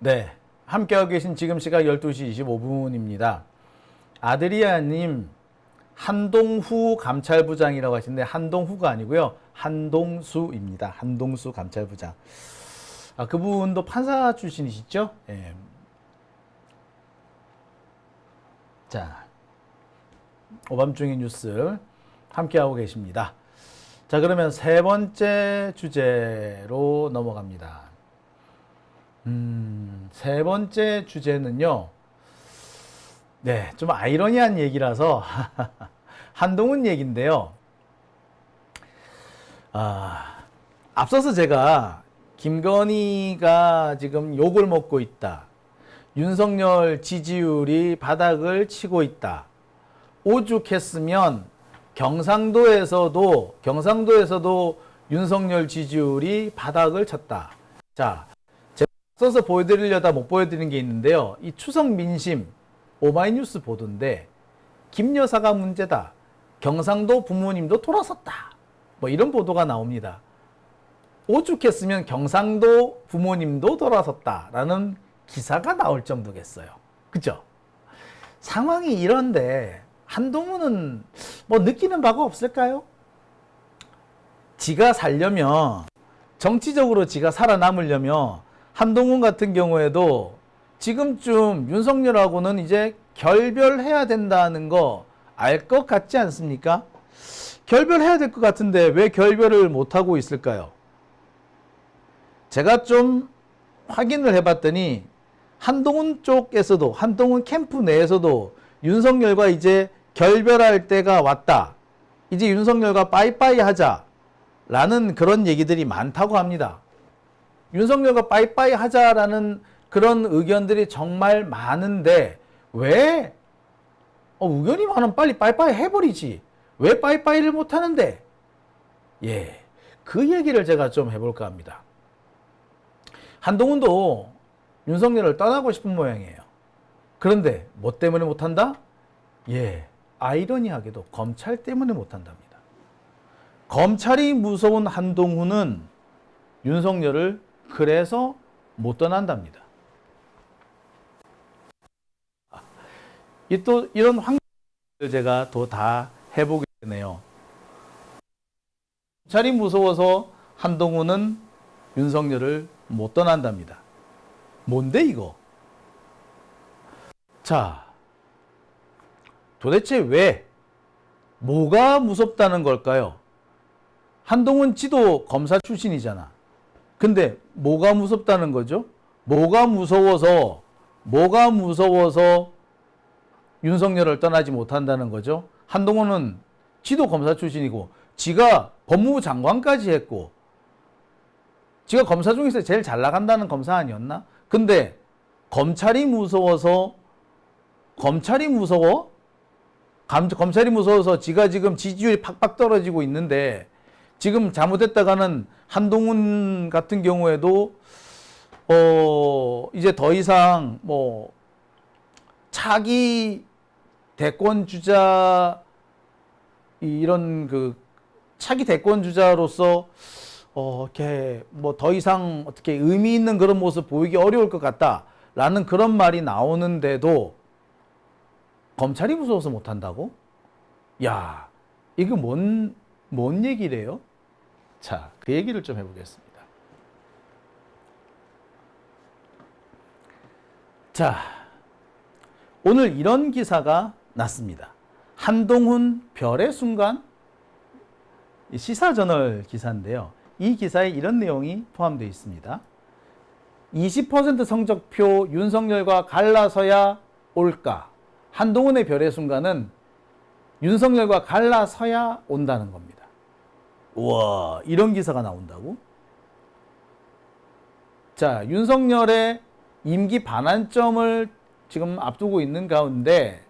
네, 함께하고 계신 지금 시각 12시 25분입니다. 아드리아님, 한동후 감찰부장이라고 하시는데 한동후가 아니고요. 한동수입니다. 한동수 감찰부장. 그분도 판사 출신이시죠? 예. 자, 오밤중의 뉴스 함께하고 계십니다. 자, 그러면 세 번째 주제로 넘어갑니다. 세 번째 주제는요. 네, 좀 아이러니한 얘기라서 한동훈 얘기인데요. 앞서서 제가 김건희가 지금 욕을 먹고 있다. 윤석열 지지율이 바닥을 치고 있다. 오죽했으면 경상도에서도 윤석열 지지율이 바닥을 쳤다. 자, 제가 앞서서 보여드리려다 못 보여드린 게 있는데요. 이 추석 민심 오마이뉴스 보도인데 김 여사가 문제다. 경상도 부모님도 돌아섰다. 뭐 이런 보도가 나옵니다. 오죽했으면 경상도 부모님도 돌아섰다라는 기사가 나올 정도겠어요. 그죠? 상황이 이런데 한동훈은 뭐 느끼는 바가 없을까요? 지가 살려면, 정치적으로 지가 살아남으려면 한동훈 같은 경우에도 지금쯤 윤석열하고는 이제 결별해야 된다는 거 알 것 같지 않습니까? 결별해야 될 것 같은데 왜 결별을 못하고 있을까요? 제가 좀 확인을 해봤더니 한동훈 쪽에서도, 한동훈 캠프 내에서도 윤석열과 이제 결별할 때가 왔다. 이제 윤석열과 빠이빠이 하자. 라는 그런 얘기들이 많다고 합니다. 윤석열과 빠이빠이 하자라는 그런 의견들이 정말 많은데 왜 의견이 많으면 빨리 빠이빠이 해버리지. 왜 빠이빠이를 못하는데? 예, 그 얘기를 제가 좀 해볼까 합니다. 한동훈도 윤석열을 떠나고 싶은 모양이에요. 그런데 뭐 때문에 못한다? 예, 아이러니하게도 검찰 때문에 못한답니다. 검찰이 무서운 한동훈은 윤석열을 그래서 못 떠난답니다. 또 이런 환경을 제가 또 다 해보게 되네요. 검찰이 무서워서 한동훈은 윤석열을 못 떠난답니다. 뭔데 이거? 자, 도대체 왜? 뭐가 무섭다는 걸까요? 한동훈 지도 검사 출신이잖아. 근데 뭐가 무섭다는 거죠? 뭐가 무서워서 윤석열을 떠나지 못한다는 거죠? 한동훈은 지도 검사 출신이고 지가 법무부 장관까지 했고 지가 검사 중에서 제일 잘 나간다는 검사 아니었나? 근데 검찰이 무서워서 지가 지금 지지율이 팍팍 떨어지고 있는데 지금 잘못했다가는 한동훈 같은 경우에도 이제 더 이상 뭐 차기 대권 주자 이런 그 차기 대권 주자로서 이렇게 뭐 더 이상 어떻게 의미 있는 그런 모습 보이기 어려울 것 같다라는 그런 말이 나오는데도 검찰이 무서워서 못한다고? 야, 이거 뭔 얘기래요? 자, 그 얘기를 좀 해보겠습니다. 자, 오늘 이런 기사가 났습니다. 한동훈 별의 순간? 시사저널 기사인데요. 이 기사에 이런 내용이 포함되어 있습니다. 20% 성적표 윤석열과 갈라서야 올까? 한동훈의 별의 순간은 윤석열과 갈라서야 온다는 겁니다. 우와, 이런 기사가 나온다고? 자, 윤석열의 임기 반환점을 지금 앞두고 있는 가운데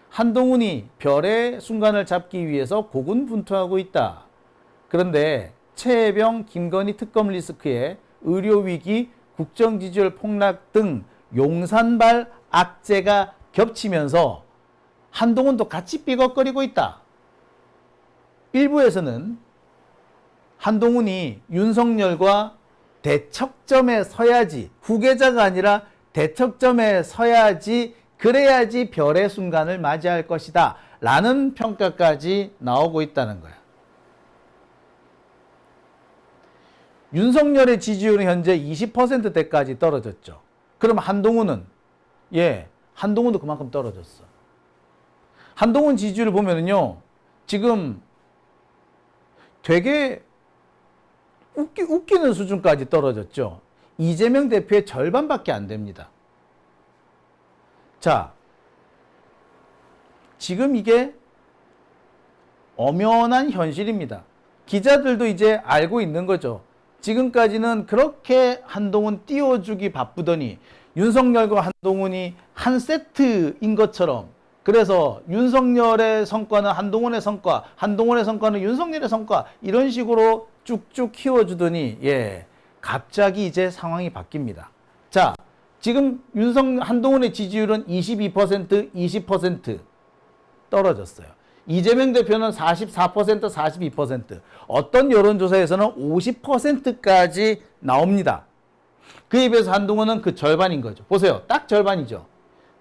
한동훈이 별의 순간을 잡기 위해서 고군분투하고 있다. 그런데 최혜병, 김건희 특검 리스크에 의료위기, 국정지지율 폭락 등 용산발 악재가 겹치면서 한동훈도 같이 삐걱거리고 있다. 일부에서는 한동훈이 윤석열과 대척점에 서야지, 후계자가 아니라 대척점에 서야지, 그래야지 별의 순간을 맞이할 것이다 라는 평가까지 나오고 있다는 거야. 윤석열의 지지율은 현재 20%대까지 떨어졌죠. 그럼 한동훈은? 한동훈도 그만큼 떨어졌어. 한동훈 지지율을 보면은요, 지금 되게 웃기는 수준까지 떨어졌죠. 이재명 대표의 절반밖에 안 됩니다. 자, 지금 이게 엄연한 현실입니다. 기자들도 이제 알고 있는 거죠. 지금까지는 그렇게 한동훈 띄워주기 바쁘더니 윤석열과 한동훈이 한 세트인 것처럼, 그래서 윤석열의 성과는 한동훈의 성과, 한동훈의 성과는 윤석열의 성과, 이런 식으로 쭉쭉 키워주더니 갑자기 이제 상황이 바뀝니다. 자, 지금 한동훈의 지지율은 22%, 20% 떨어졌어요. 이재명 대표는 44%, 42%, 어떤 여론조사에서는 50%까지 나옵니다. 그에 비해서 한동훈은 그 절반인 거죠. 보세요. 딱 절반이죠.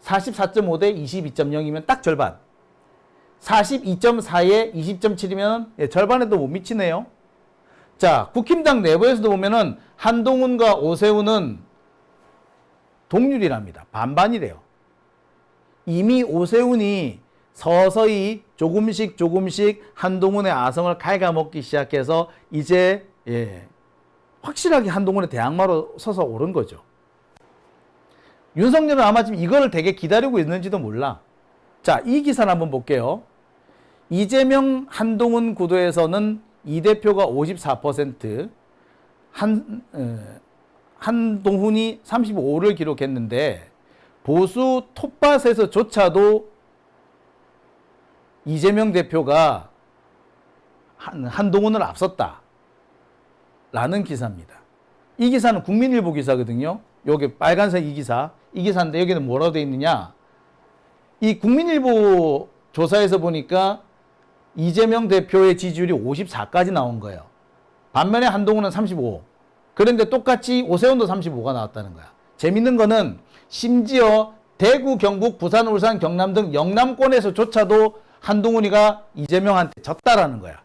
44.5 대 22.0이면 딱 절반. 42.4에 20.7이면 절반에도 못 미치네요. 자, 국힘당 내부에서도 보면은 한동훈과 오세훈은 동률이랍니다. 반반이래요. 이미 오세훈이 서서히 조금씩 한동훈의 아성을 갉아먹기 시작해서 이제 확실하게 한동훈의 대항마로 서서 오른 거죠. 윤석열은 아마 지금 이거를 되게 기다리고 있는지도 몰라. 자, 이 기사를 한번 볼게요. 이재명 한동훈 구도에서는 이 대표가 54%, 한동훈이 35를 기록했는데 보수 톱밭에서조차도 이재명 대표가 한동훈을 앞섰다 라는 기사입니다. 이 기사는 국민일보 기사거든요. 여기 빨간색 이 기사인데 여기는 뭐라고 되어 있느냐, 이 국민일보 조사에서 보니까 이재명 대표의 지지율이 54까지 나온 거예요. 반면에 한동훈은 35. 그런데 똑같이 오세훈도 35가 나왔다는 거야. 재밌는 거는 심지어 대구, 경북, 부산, 울산, 경남 등 영남권에서조차도 한동훈이가 이재명한테 졌다라는 거야.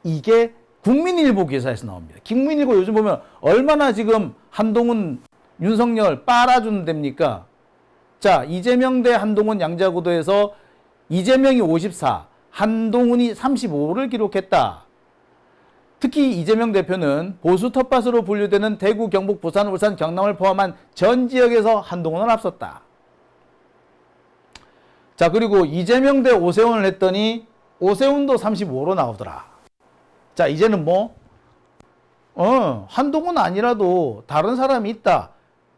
이게 국민일보 기사에서 나옵니다. 국민일보 요즘 보면 얼마나 지금 한동훈, 윤석열 빨아주는 데입니까? 자, 이재명 대 한동훈 양자구도에서 이재명이 54, 한동훈이 35를 기록했다. 특히 이재명 대표는 보수 텃밭으로 분류되는 대구, 경북, 부산, 울산, 경남을 포함한 전 지역에서 한동훈을 앞섰다. 자, 그리고 이재명 대 오세훈을 했더니 오세훈도 35로 나오더라. 자, 이제는 한동훈 아니라도 다른 사람이 있다.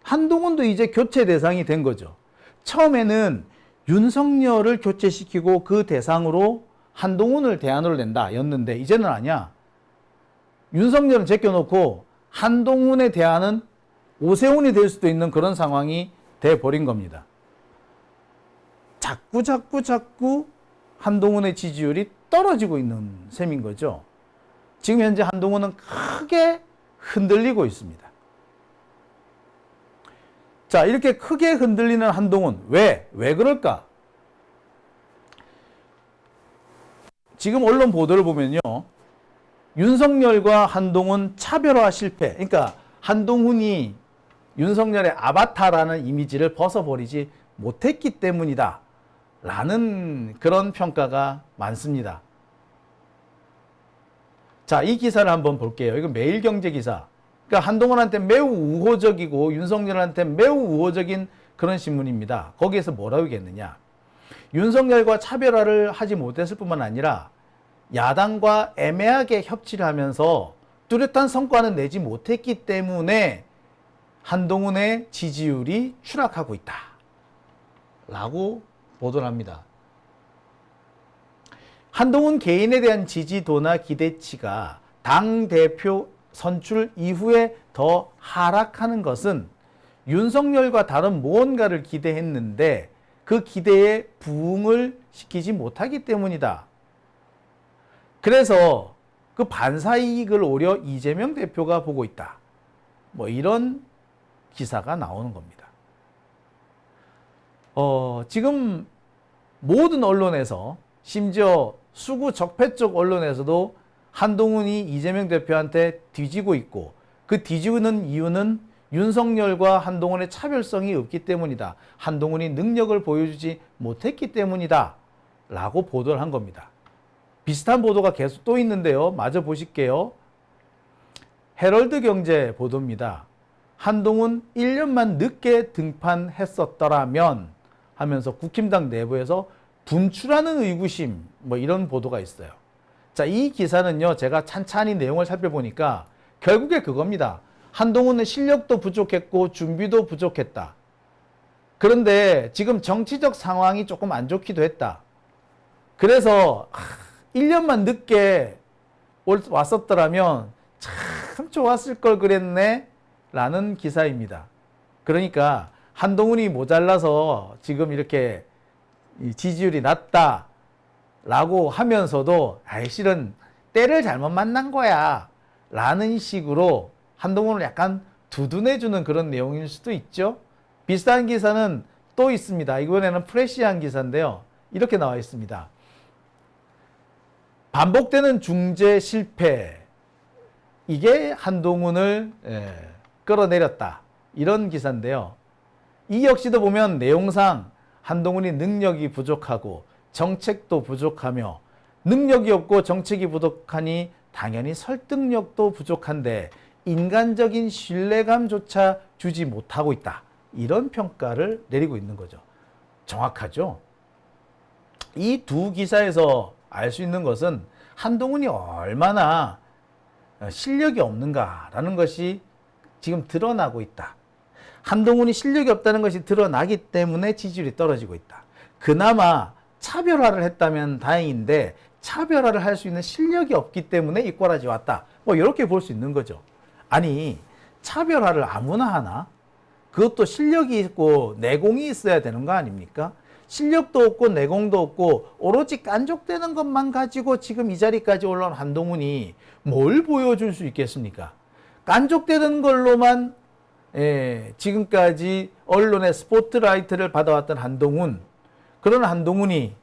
한동훈도 이제 교체 대상이 된 거죠. 처음에는 윤석열을 교체시키고 그 대상으로 한동훈을 대안으로 낸다 였는데 이제는 아니야. 윤석열은 제껴놓고 한동훈의 대안은 오세훈이 될 수도 있는 그런 상황이 돼버린 겁니다. 자꾸 한동훈의 지지율이 떨어지고 있는 셈인 거죠. 지금 현재 한동훈은 크게 흔들리고 있습니다. 자, 이렇게 크게 흔들리는 한동훈, 왜 그럴까? 지금 언론 보도를 보면요, 윤석열과 한동훈 차별화 실패. 그러니까 한동훈이 윤석열의 아바타라는 이미지를 벗어버리지 못했기 때문이다 라는 그런 평가가 많습니다. 자, 이 기사를 한번 볼게요. 이거 매일경제 기사. 그러니까 한동훈한테 매우 우호적이고 윤석열한테 매우 우호적인 그런 신문입니다. 거기에서 뭐라고 얘기했느냐. 윤석열과 차별화를 하지 못했을 뿐만 아니라 야당과 애매하게 협치를 하면서 뚜렷한 성과는 내지 못했기 때문에 한동훈의 지지율이 추락하고 있다 라고 보도를 합니다. 한동훈 개인에 대한 지지도나 기대치가 당대표 선출 이후에 더 하락하는 것은 윤석열과 다른 무언가를 기대했는데 그 기대에 부응을 시키지 못하기 때문이다. 그래서 그 반사이익을 오히려 이재명 대표가 보고 있다. 뭐 이런 기사가 나오는 겁니다. 지금 모든 언론에서 심지어 수구 적폐 쪽 언론에서도 한동훈이 이재명 대표한테 뒤지고 있고 그 뒤지는 이유는 윤석열과 한동훈의 차별성이 없기 때문이다. 한동훈이 능력을 보여주지 못했기 때문이다. 라고 보도를 한 겁니다. 비슷한 보도가 계속 또 있는데요. 마저 보실게요. 헤럴드 경제 보도입니다. 한동훈 1년만 늦게 등판했었더라면 하면서 국힘당 내부에서 분출하는 의구심 뭐 이런 보도가 있어요. 자, 이 기사는요. 제가 찬찬히 내용을 살펴보니까 결국에 그겁니다. 한동훈은 실력도 부족했고 준비도 부족했다. 그런데 지금 정치적 상황이 조금 안 좋기도 했다. 그래서 1년만 늦게 왔었더라면 참 좋았을 걸 그랬네 라는 기사입니다. 그러니까 한동훈이 모자라서 지금 이렇게 지지율이 낮다 라고 하면서도 실은 때를 잘못 만난 거야 라는 식으로 한동훈을 약간 두둔해주는 그런 내용일 수도 있죠. 비슷한 기사는 또 있습니다. 이번에는 프레시한 기사인데요. 이렇게 나와 있습니다. 반복되는 중재 실패, 이게 한동훈을 끌어내렸다. 이런 기사인데요. 이 역시도 보면 내용상 한동훈이 능력이 부족하고 정책도 부족하며 능력이 없고 정책이 부족하니 당연히 설득력도 부족한데 인간적인 신뢰감조차 주지 못하고 있다. 이런 평가를 내리고 있는 거죠. 정확하죠? 이 두 기사에서 알 수 있는 것은 한동훈이 얼마나 실력이 없는가라는 것이 지금 드러나고 있다. 한동훈이 실력이 없다는 것이 드러나기 때문에 지지율이 떨어지고 있다. 그나마 차별화를 했다면 다행인데 차별화를 할 수 있는 실력이 없기 때문에 이 꼴까지 왔다. 뭐 이렇게 볼 수 있는 거죠. 아니, 차별화를 아무나 하나? 그것도 실력이 있고 내공이 있어야 되는 거 아닙니까? 실력도 없고 내공도 없고 오로지 깐족되는 것만 가지고 지금 이 자리까지 올라온 한동훈이 뭘 보여줄 수 있겠습니까? 깐족되는 걸로만 지금까지 언론의 스포트라이트를 받아왔던 한동훈, 그런 한동훈이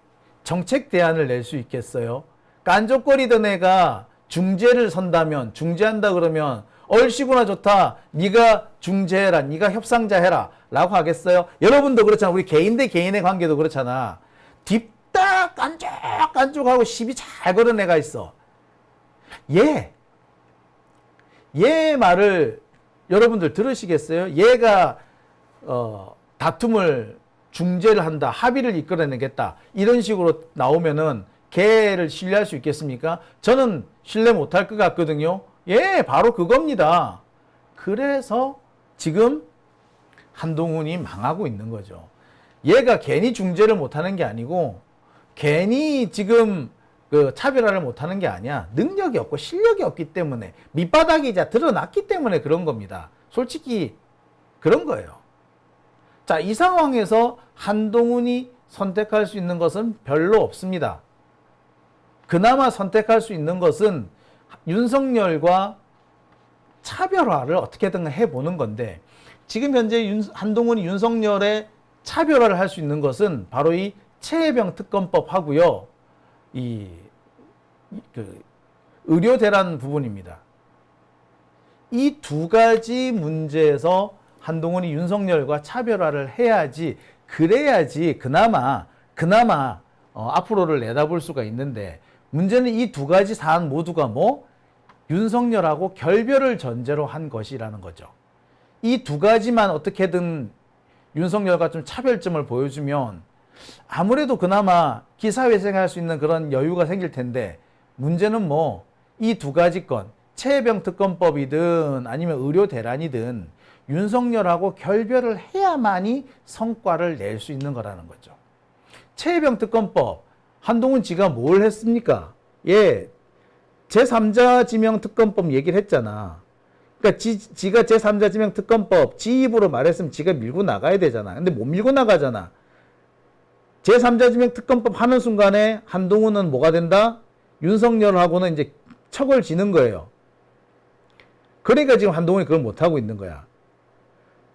정책 대안을 낼 수 있겠어요? 깐족거리던 애가 중재를 선다면, 중재한다 그러면 얼씨구나 좋다, 네가 중재해라, 네가 협상자 해라 라고 하겠어요? 여러분도 그렇잖아. 우리 개인 대 개인의 관계도 그렇잖아. 딥다 깐족깐족하고 시비 잘 거는 애가 있어. 얘 말을 여러분들 들으시겠어요? 얘가 다툼을 중재를 한다, 합의를 이끌어내겠다 이런 식으로 나오면은 걔를 신뢰할 수 있겠습니까? 저는 신뢰 못할 것 같거든요. 바로 그겁니다. 그래서 지금 한동훈이 망하고 있는 거죠. 얘가 괜히 중재를 못하는 게 아니고 괜히 지금 그 차별화를 못하는 게 아니야. 능력이 없고 실력이 없기 때문에, 밑바닥이 이제 드러났기 때문에 그런 겁니다. 솔직히 그런 거예요. 자, 이 상황에서 한동훈이 선택할 수 있는 것은 별로 없습니다. 그나마 선택할 수 있는 것은 윤석열과 차별화를 어떻게든 해보는 건데, 지금 현재 한동훈이 윤석열의 차별화를 할 수 있는 것은 바로 이 최혜병 특검법 하고요, 의료 대란 부분입니다. 이 두 가지 문제에서 한동훈이 윤석열과 차별화를 해야지, 그래야지 그나마 앞으로를 내다볼 수가 있는데, 문제는 이 두 가지 사안 모두가 윤석열하고 결별을 전제로 한 것이라는 거죠. 이 두 가지만 어떻게든 윤석열과 좀 차별점을 보여주면 아무래도 그나마 기사회생할 수 있는 그런 여유가 생길 텐데, 문제는 이 두 가지 건, 최혜병 특검법이든 아니면 의료 대란이든 윤석열하고 결별을 해야만이 성과를 낼 수 있는 거라는 거죠. 최혜병 특검법, 한동훈 지가 뭘 했습니까? 제3자 지명 특검법 얘기를 했잖아. 그러니까 지가 제3자 지명 특검법 지 입으로 말했으면 지가 밀고 나가야 되잖아. 근데 못 밀고 나가잖아. 제3자 지명 특검법 하는 순간에 한동훈은 뭐가 된다? 윤석열하고는 이제 척을 지는 거예요. 그러니까 지금 한동훈이 그걸 못하고 있는 거야.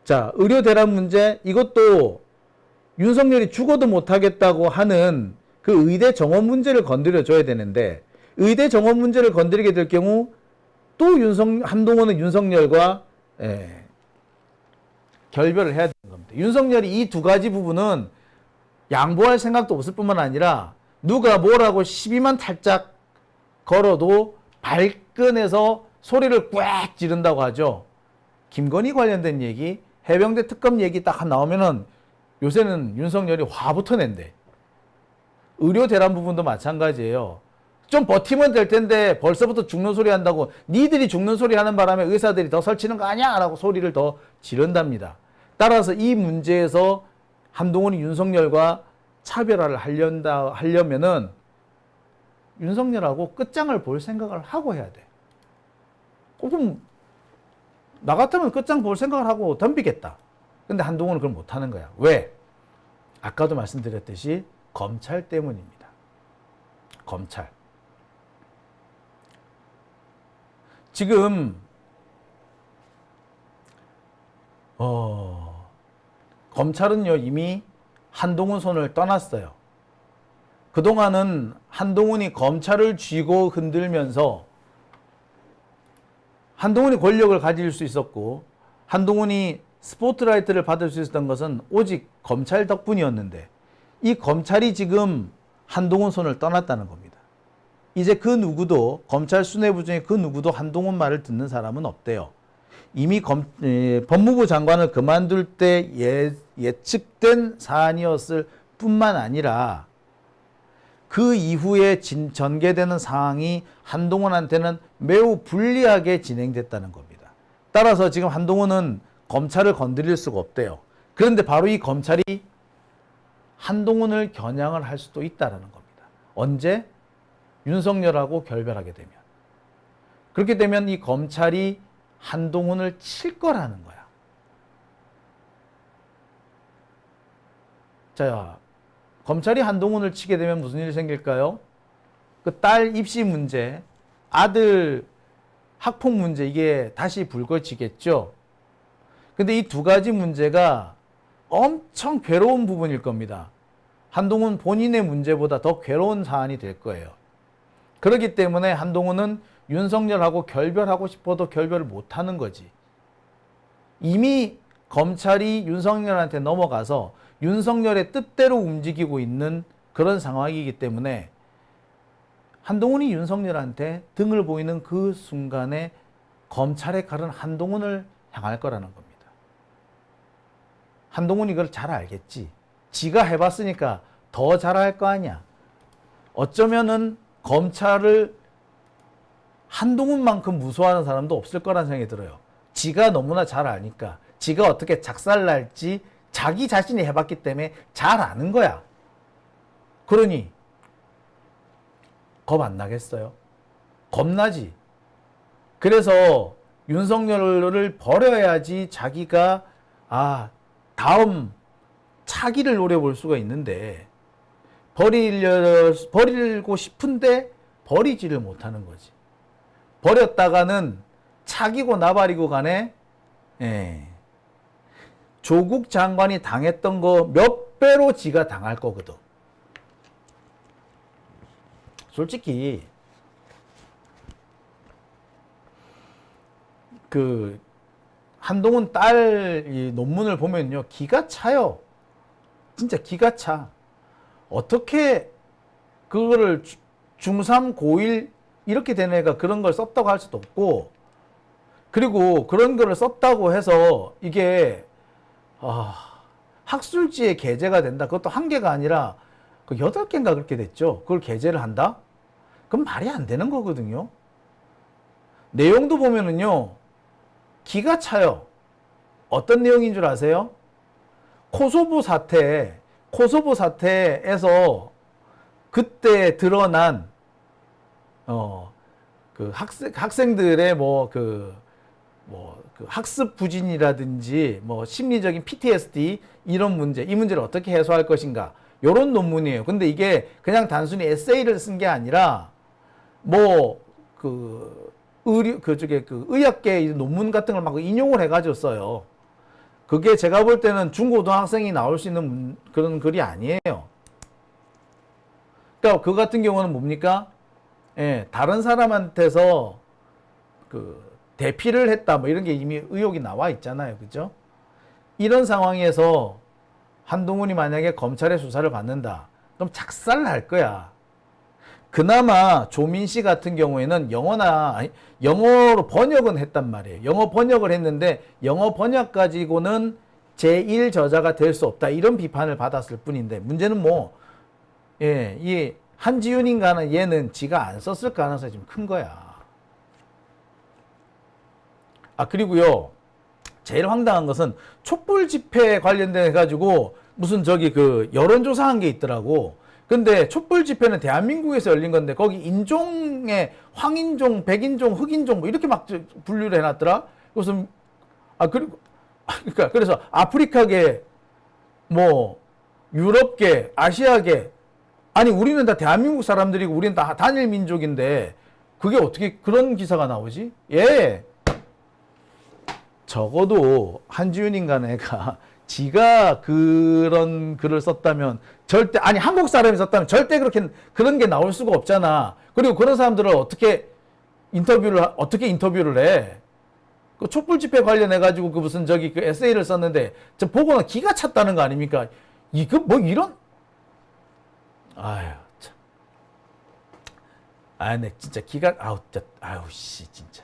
자, 의료 대란 문제, 이것도 윤석열이 죽어도 못하겠다고 하는 그 의대 정원 문제를 건드려 줘야 되는데, 의대 정원 문제를 건드리게 될 경우 또 한동훈은 윤석열과 결별을 해야 되는 겁니다. 윤석열이 이 두 가지 부분은 양보할 생각도 없을 뿐만 아니라 누가 뭐라고 시비만 탈짝 걸어도 발끈해서 소리를 꽥 지른다고 하죠. 김건희 관련된 얘기, 해병대 특검 얘기 딱 나오면은 요새는 윤석열이 화부터 낸대. 의료 대란 부분도 마찬가지예요. 좀 버티면 될 텐데 벌써부터 죽는 소리 한다고, 니들이 죽는 소리 하는 바람에 의사들이 더 설치는 거 아니야? 라고 소리를 더 지른답니다. 따라서 이 문제에서 한동훈이 윤석열과 차별화를 하려면은 윤석열하고 끝장을 볼 생각을 하고 해야 돼. 그럼 나 같으면 끝장 볼 생각을 하고 덤비겠다. 근데 한동훈은 그걸 못하는 거야. 왜? 아까도 말씀드렸듯이 검찰 때문입니다. 검찰. 지금 검찰은요 이미 한동훈 손을 떠났어요. 그동안은 한동훈이 검찰을 쥐고 흔들면서 한동훈이 권력을 가질 수 있었고 한동훈이 스포트라이트를 받을 수 있었던 것은 오직 검찰 덕분이었는데, 이 검찰이 지금 한동훈 손을 떠났다는 겁니다. 이제 그 누구도, 검찰 수뇌부 중에 그 누구도 한동훈 말을 듣는 사람은 없대요. 이미 법무부 장관을 그만둘 때 예측된 사안이었을 뿐만 아니라 그 이후에 전개되는 상황이 한동훈한테는 매우 불리하게 진행됐다는 겁니다. 따라서 지금 한동훈은 검찰을 건드릴 수가 없대요. 그런데 바로 이 검찰이 한동훈을 겨냥을 할 수도 있다는 겁니다. 언제? 윤석열하고 결별하게 되면. 그렇게 되면 이 검찰이 한동훈을 칠 거라는 거야. 자, 검찰이 한동훈을 치게 되면 무슨 일이 생길까요? 그 딸 입시 문제, 아들 학폭 문제, 이게 다시 불거지겠죠. 근데 이 두 가지 문제가 엄청 괴로운 부분일 겁니다. 한동훈 본인의 문제보다 더 괴로운 사안이 될 거예요. 그렇기 때문에 한동훈은 윤석열하고 결별하고 싶어도 결별을 못하는 거지. 이미 검찰이 윤석열한테 넘어가서 윤석열의 뜻대로 움직이고 있는 그런 상황이기 때문에 한동훈이 윤석열한테 등을 보이는 그 순간에 검찰의 칼은 한동훈을 향할 거라는 겁니다. 한동훈이 이걸 잘 알겠지. 지가 해봤으니까 더 잘할 거 아니야. 어쩌면은 검찰을 한동훈만큼 무서워하는 사람도 없을 거라는 생각이 들어요. 지가 너무나 잘 아니까. 지가 어떻게 작살날지 자기 자신이 해봤기 때문에 잘 아는 거야. 그러니 겁 안 나겠어요? 겁나지. 그래서 윤석열을 버려야지 자기가 다음 차기를 노려볼 수가 있는데, 버리고 싶은데 버리지를 못하는 거지. 버렸다가는 차기고 나발이고 간에 조국 장관이 당했던 거 몇 배로 지가 당할 거거든. 솔직히 그 한동훈 딸 이 논문을 보면요, 기가 차요. 진짜 기가 차. 어떻게 그거를 중3, 고1 이렇게 된 애가 그런 걸 썼다고 할 수도 없고, 그리고 그런 거를 썼다고 해서 이게 학술지에 게재가 된다. 그것도 한 개가 아니라 그 8개인가 그렇게 됐죠. 그걸 게재를 한다? 그럼 말이 안 되는 거거든요. 내용도 보면은요, 기가 차요. 어떤 내용인 줄 아세요? 코소보 사태에서 그때 드러난 그 학생들의 그 학습 부진이라든지 심리적인 PTSD 이런 문제, 이 문제를 어떻게 해소할 것인가, 요런 논문이에요. 근데 이게 그냥 단순히 에세이를 쓴 게 아니라 그쪽에 그 의학계 논문 같은 걸 막 인용을 해가지고 써요. 그게 제가 볼 때는 중고등학생이 나올 수 있는 그런 글이 아니에요. 그러니까 그 같은 경우는 뭡니까? 예, 다른 사람한테서 그 대피를 했다 뭐 이런 게 이미 의혹이 나와 있잖아요. 그죠? 이런 상황에서 한동훈이 만약에 검찰의 수사를 받는다. 그럼 작살을 할 거야. 그나마 조민 씨 같은 경우에는 영어로 번역은 했단 말이에요. 영어 번역을 했는데 영어 번역 가지고는 제1 저자가 될 수 없다. 이런 비판을 받았을 뿐인데 문제는 뭐 예, 이 한지윤인가는 얘는 지가 안 썼을 가능성이 좀 큰 거야. 아, 그리고요. 제일 황당한 것은 촛불 집회 관련돼 가지고 무슨 저기 그 여론조사 한 게 있더라고. 근데 촛불 집회는 대한민국에서 열린 건데 거기 인종에 황인종, 백인종, 흑인종 뭐 이렇게 막 분류를 해놨더라. 그래서 그래서 아프리카계, 뭐 유럽계, 아시아계, 아니 우리는 다 대한민국 사람들이고 우리는 다 단일 민족인데 그게 어떻게 그런 기사가 나오지? 예. 적어도 한지윤인간 애가 지가 그런 글을 썼다면 절대, 아니 한국 사람이 썼다면 절대 그런 게 나올 수가 없잖아. 그리고 그런 사람들을 어떻게 인터뷰를 해? 그 촛불 집회 관련해 가지고 그 무슨 저기 그 에세이를 썼는데 저 보고는 기가 찼다는 거 아닙니까? 이거 뭐 이런, 아유 참, 네 진짜 기가, 아우 씨 진짜.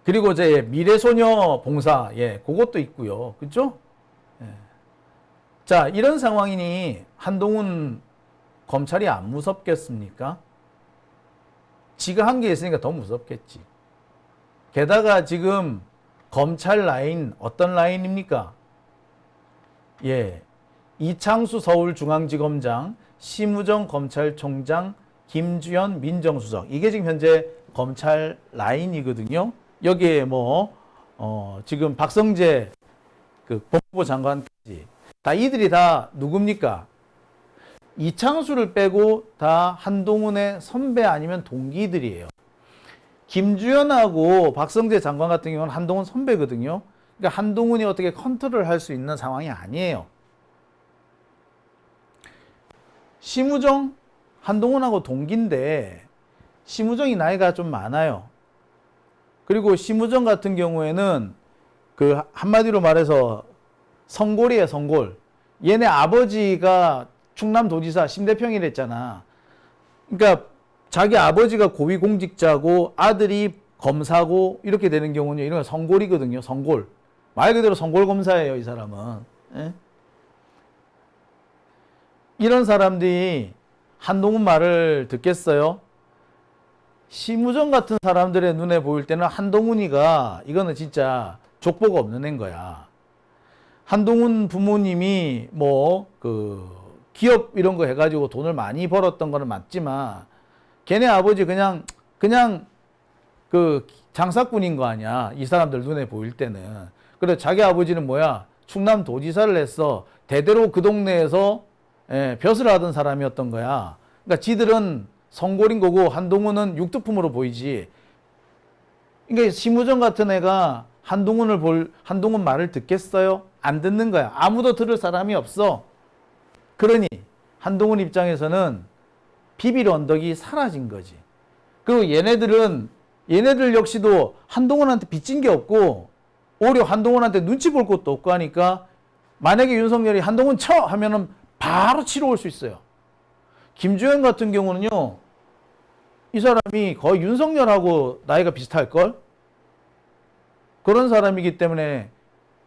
그리고 이제 미래소녀 봉사, 예, 그것도 있고요. 그죠? 예. 자, 이런 상황이니 한동훈 검찰이 안 무섭겠습니까? 지가 한 게 있으니까 더 무섭겠지. 게다가 지금 검찰 라인, 어떤 라인입니까? 예. 이창수 서울중앙지검장, 심우정 검찰총장, 김주현 민정수석. 이게 지금 현재 검찰 라인이거든요. 여기에 지금 박성재 그 법무부 장관까지 다 이들이 다 누굽니까? 이창수를 빼고 다 한동훈의 선배 아니면 동기들이에요. 김주현하고 박성재 장관 같은 경우는 한동훈 선배거든요. 그러니까 한동훈이 어떻게 컨트롤 할 수 있는 상황이 아니에요. 심우정, 한동훈하고 동기인데 심우정이 나이가 좀 많아요. 그리고 심우정 같은 경우에는 그 한마디로 말해서 성골이에요, 성골. 얘네 아버지가 충남도지사 심대평이랬잖아. 그러니까 자기 아버지가 고위공직자고 아들이 검사고 이렇게 되는 경우는 이런 거 성골이거든요, 성골. 말 그대로 성골검사예요, 이 사람은. 예? 이런 사람들이 한동훈 말을 듣겠어요? 심우정 같은 사람들의 눈에 보일 때는 한동훈이가 이거는 진짜 족보가 없는 애인 거야. 한동훈 부모님이 기업 이런 거 해가지고 돈을 많이 벌었던 거는 맞지만 걔네 아버지 그냥 그 장사꾼인 거 아니야. 이 사람들 눈에 보일 때는. 그래 자기 아버지는 뭐야? 충남도지사를 했어. 대대로 그 동네에서 벼슬을 하던 사람이었던 거야. 그러니까 지들은 성골인 거고 한동훈은 육두품으로 보이지. 그러니까 심우정 같은 애가 한동훈 말을 듣겠어요? 안 듣는 거야. 아무도 들을 사람이 없어. 그러니 한동훈 입장에서는 비빌 언덕이 사라진 거지. 그리고 얘네들 역시도 한동훈한테 빚진 게 없고 오히려 한동훈한테 눈치 볼 것도 없고 하니까 만약에 윤석열이 한동훈 쳐! 하면은 바로 치러 올 수 있어요. 김주현 같은 경우는요, 이 사람이 거의 윤석열하고 나이가 비슷할걸? 그런 사람이기 때문에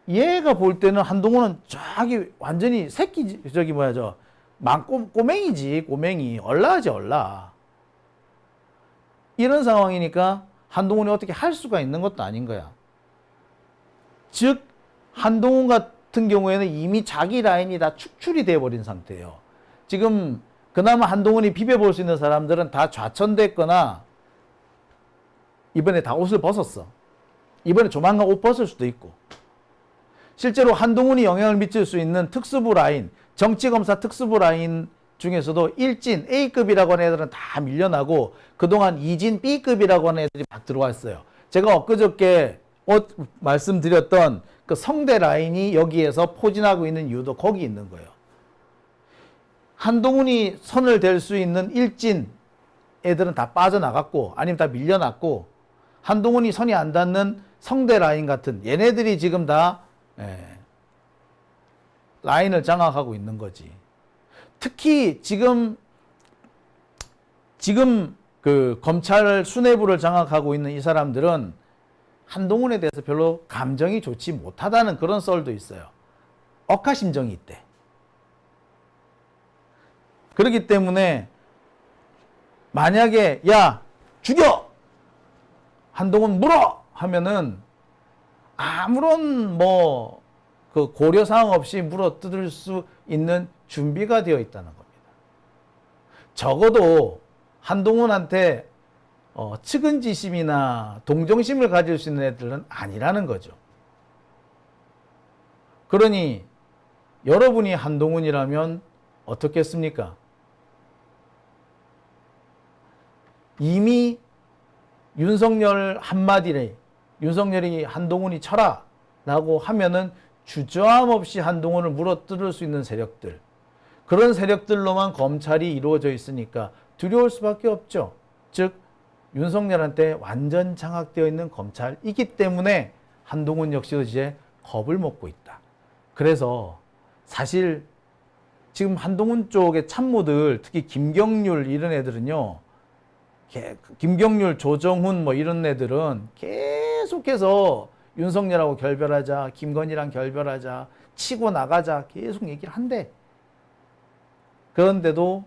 얘가 볼 때는 한동훈은 완전히 꼬맹이지, 꼬맹이. 얼라하지, 얼라. 이런 상황이니까 한동훈이 어떻게 할 수가 있는 것도 아닌 거야. 즉, 한동훈 같은 경우에는 이미 자기 라인이 다 축출이 돼버린 상태예요. 지금 그나마 한동훈이 비벼볼 수 있는 사람들은 다 좌천됐거나 이번에 다 옷을 벗었어. 이번에 조만간 옷 벗을 수도 있고. 실제로 한동훈이 영향을 미칠 수 있는 특수부 라인, 정치검사 특수부 라인 중에서도 1진 A급이라고 하는 애들은 다 밀려나고 그동안 2진 B급이라고 하는 애들이 막 들어왔어요. 제가 엊그저께 말씀드렸던 그 성대 라인이 여기에서 포진하고 있는 이유도 거기 있는 거예요. 한동훈이 선을 댈 수 있는 1진 애들은 다 빠져나갔고 아니면 다 밀려났고 한동훈이 선이 안 닿는 성대 라인 같은 얘네들이 지금 다 라인을 장악하고 있는 거지. 특히 지금 그 검찰 수뇌부를 장악하고 있는 이 사람들은 한동훈에 대해서 별로 감정이 좋지 못하다는 그런 썰도 있어요. 억하심정이 있대. 그렇기 때문에 만약에 야 죽여 한동훈 물어 하면은 아무런 뭐 그 고려사항 없이 물어 뜯을 수 있는 준비가 되어 있다는 겁니다. 적어도 한동훈한테 측은지심이나 동정심을 가질 수 있는 애들은 아니라는 거죠. 그러니 여러분이 한동훈이라면 어떻겠습니까? 이미 윤석열 한마디래. 윤석열이 한동훈이 쳐라 라고 하면은 주저함 없이 한동훈을 물어뜯을 수 있는 세력들, 그런 세력들로만 검찰이 이루어져 있으니까 두려울 수밖에 없죠. 즉 윤석열한테 완전 장악되어 있는 검찰이기 때문에 한동훈 역시도 이제 겁을 먹고 있다. 그래서 사실 지금 한동훈 쪽의 참모들, 특히 김경률 이런 애들은요, 김경률, 조정훈 뭐 이런 애들은 계속해서 윤석열하고 결별하자, 김건희랑 결별하자, 치고 나가자 계속 얘기를 한대. 그런데도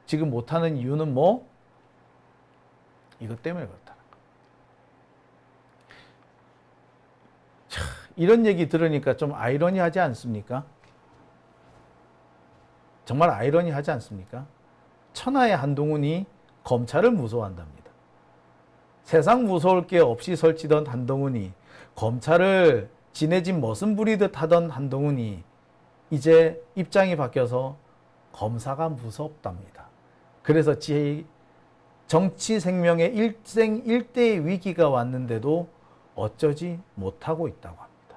지금 못하는 이유는 뭐? 이것 때문에 그렇다. 자, 이런 얘기 들으니까 좀 아이러니하지 않습니까? 정말 아이러니하지 않습니까? 천하의 한동훈이 검찰을 무서워한답니다. 세상 무서울 게 없이 설치던 한동훈이, 검찰을 지네 집 머슴 부리듯 하던 한동훈이 이제 입장이 바뀌어서 검사가 무섭답니다. 그래서 정치 생명의 일생일대의 위기가 왔는데도 어쩌지 못하고 있다고 합니다.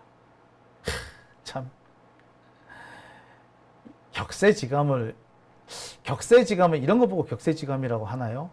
참 격세지감을 이런 거 보고 격세지감이라고 하나요?